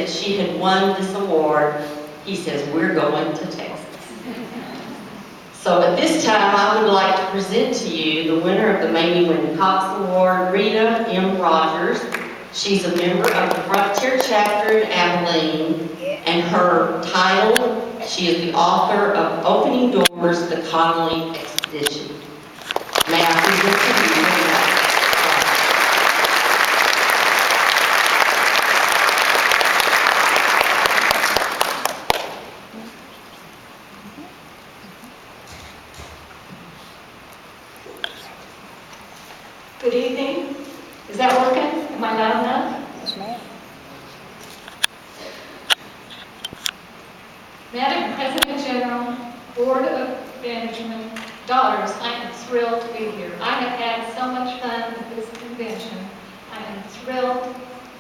that she had won this award, he says, we're going to Texas. So at this time, I would like to present to you the winner of the Mamie Wynne Cox Award, Rita M. Rogers. She's a member of the Frontier Chapter in Abilene, and her title, she is the author of Opening Doors, the Connolly Expedition. May I present to you Rita? Good evening. Is that working? Am I loud enough? Yes, ma'am. Madam President General, Board of Management, daughters, I am thrilled to be here. I have had so much fun at this convention. I am thrilled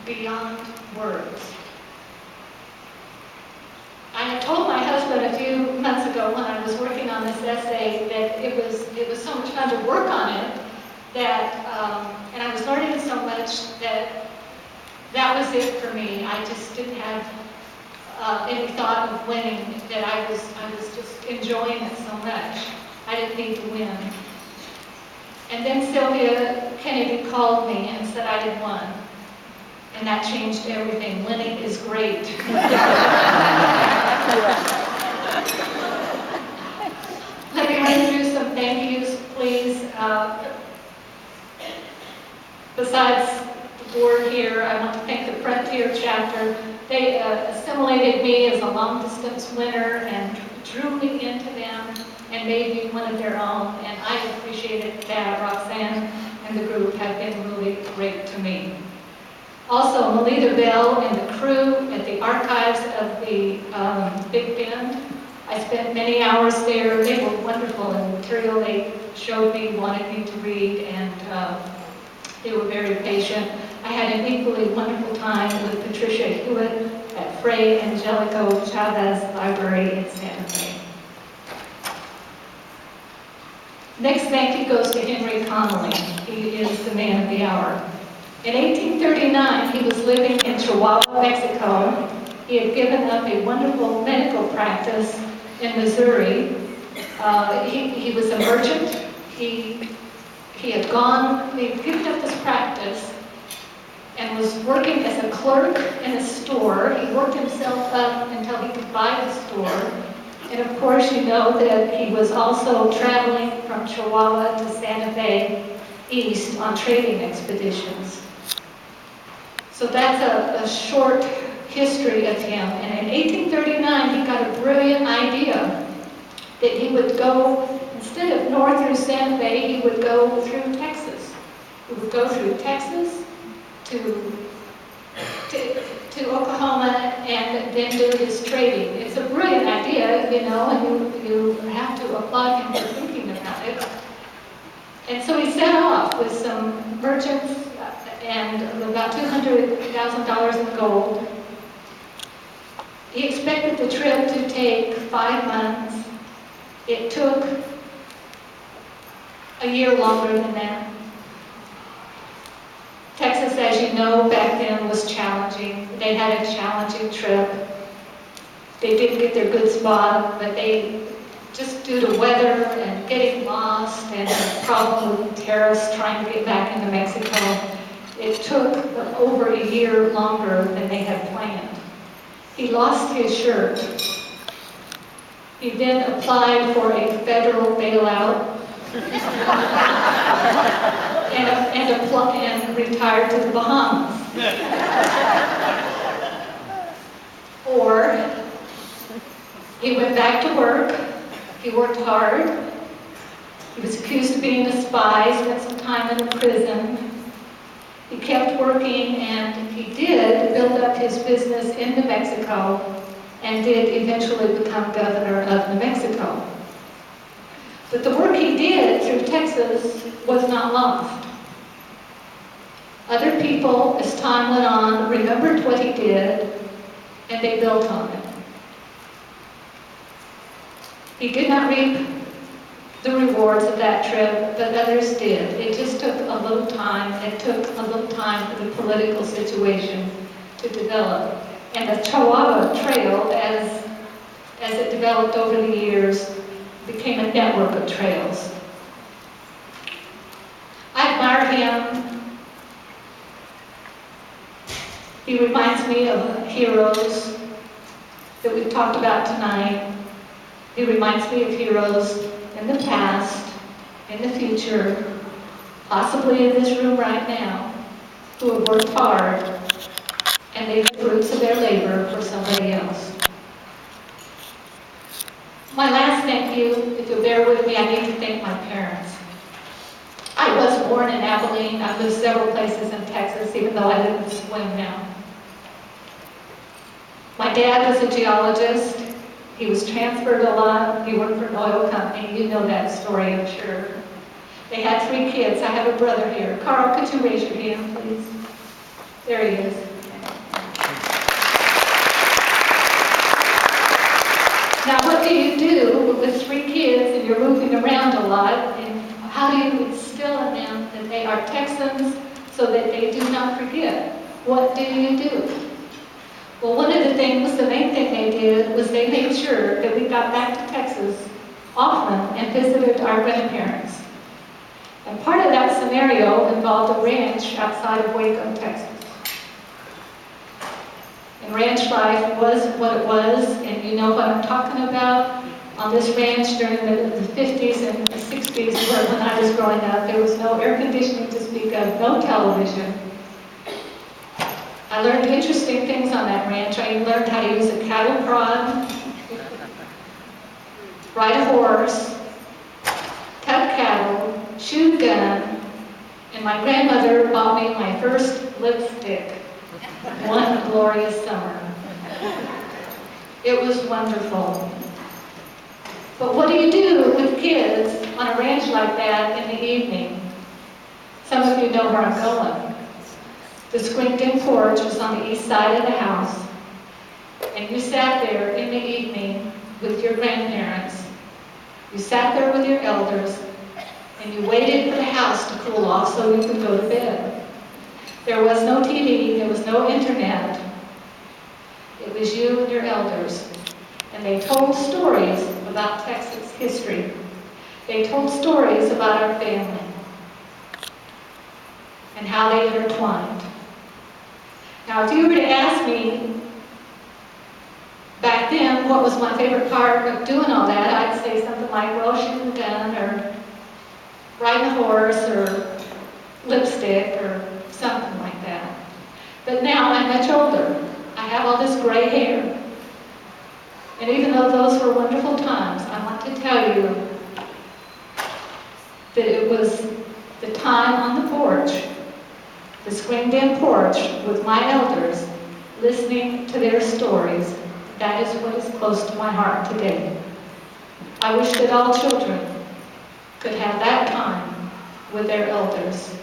beyond words. I had told my husband a few months ago when I was working on this essay that it was so much fun to work on it, that, and I was learning so much that was it for me. I just didn't have any thought of winning, that I was just enjoying it so much. I didn't need to win. And then Sylvia Kennedy called me and said I had won. And that changed everything. Winning is great. Let me run through some thank yous, please. Besides the board here, I want to thank the Frontier Chapter. They assimilated me as a long-distance winner and drew me into them and made me one of their own, and I appreciated that. Roxanne and the group have been really great to me. Also, Melita Bell and the crew at the archives of the Big Bend. I spent many hours there. They were wonderful, and the material they showed me, wanted me to read, and they were very patient. I had an equally wonderful time with Patricia Hewitt at Fray Angelico Chavez Library in Santa Fe. Next thank you goes to Henry Connolly. He is the man of the hour. In 1839, he was living in Chihuahua, Mexico. He had given up a wonderful medical practice in Missouri. He was a merchant. He had given up his practice and was working as a clerk in a store. He worked himself up until he could buy the store. And of course, you know that he was also traveling from Chihuahua to Santa Fe east on trading expeditions. So that's a short history of him. And in 1839, he got a brilliant idea that he would go, instead of north through Santa Fe, he would go through Texas. He would go through Texas to Oklahoma and then do his trading. It's a brilliant idea, you know, and you have to applaud him for thinking about it. And so he set off with some merchants and about $200,000 in gold. He expected the trip to take 5 months. It took a year longer than that. Texas, as you know, back then was challenging. They had a challenging trip. They didn't get their good spot, but they, just due to weather and getting lost and the problem with terrorists trying to get back into Mexico, it took over a year longer than they had planned. He lost his shirt. He then applied for a federal bailout and retired to the Bahamas. Or he went back to work. He worked hard. He was accused of being a spy, spent some time in a prison. He kept working, and he did build up his business in New Mexico and did eventually become governor of New Mexico. But the work he did through Texas was not lost. Other people, as time went on, remembered what he did, and they built on it. He did not reap the rewards of that trip, but others did. It just took a little time. It took a little time for the political situation to develop. And the Chihuahua Trail, as it developed over the years, became a network of trails. I admire him. He reminds me of heroes that we've talked about tonight. He reminds me of heroes in the past, in the future, possibly in this room right now, who have worked hard and made the fruits of their labor for somebody else. My last thank you, if you'll bear with me, I need to thank my parents. I was born in Abilene. I've lived several places in Texas, even though I live in Wynne now. My dad was a geologist. He was transferred a lot. He worked for an oil company. You know that story, I'm sure. They had 3 kids. I have a brother here. Carl, could you raise your hand, please? There he is. Now, what do you do with 3 kids and you're moving around a lot? And how do you instill in them that they are Texans so that they do not forget? What do you do? Well, one of the things, the main thing they did was they made sure that we got back to Texas often and visited our grandparents. And part of that scenario involved a ranch outside of Waco, Texas. And ranch life was what it was, and you know what I'm talking about. On this ranch during the 50s and the 60s, when I was growing up, there was no air conditioning to speak of, no television. I learned interesting things on that ranch. I learned how to use a cattle prod, ride a horse, cut cattle, shoot gun, and my grandmother bought me my first lipstick one glorious summer. It was wonderful. But what do you do with kids on a ranch like that in the evening? Some of you know where I'm going. The screened-in porch was on the east side of the house, and you sat there in the evening with your grandparents. You sat there with your elders, and you waited for the house to cool off so you could go to bed. There was no TV, there was no internet. It was you and your elders, and they told stories about Texas history. They told stories about our family and how they intertwined. Now, if you were to ask me back then what was my favorite part of doing all that, I'd say something like, well, shooting a gun, or riding a horse, or lipstick, or something like that. But now I'm much older. I have all this gray hair. And even though those were wonderful times, I want to tell you that it was the time on the porch, the screened-in porch with my elders, listening to their stories. That is what is close to my heart today. I wish that all children could have that time with their elders.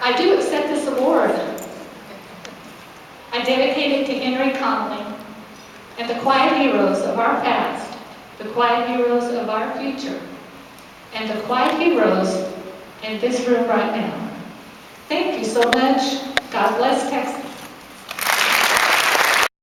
I do accept this award. I dedicate it to Henry Connolly and the quiet heroes of our past, the quiet heroes of our future, and the quiet heroes in this room right now. Thank you so much. God bless Texas.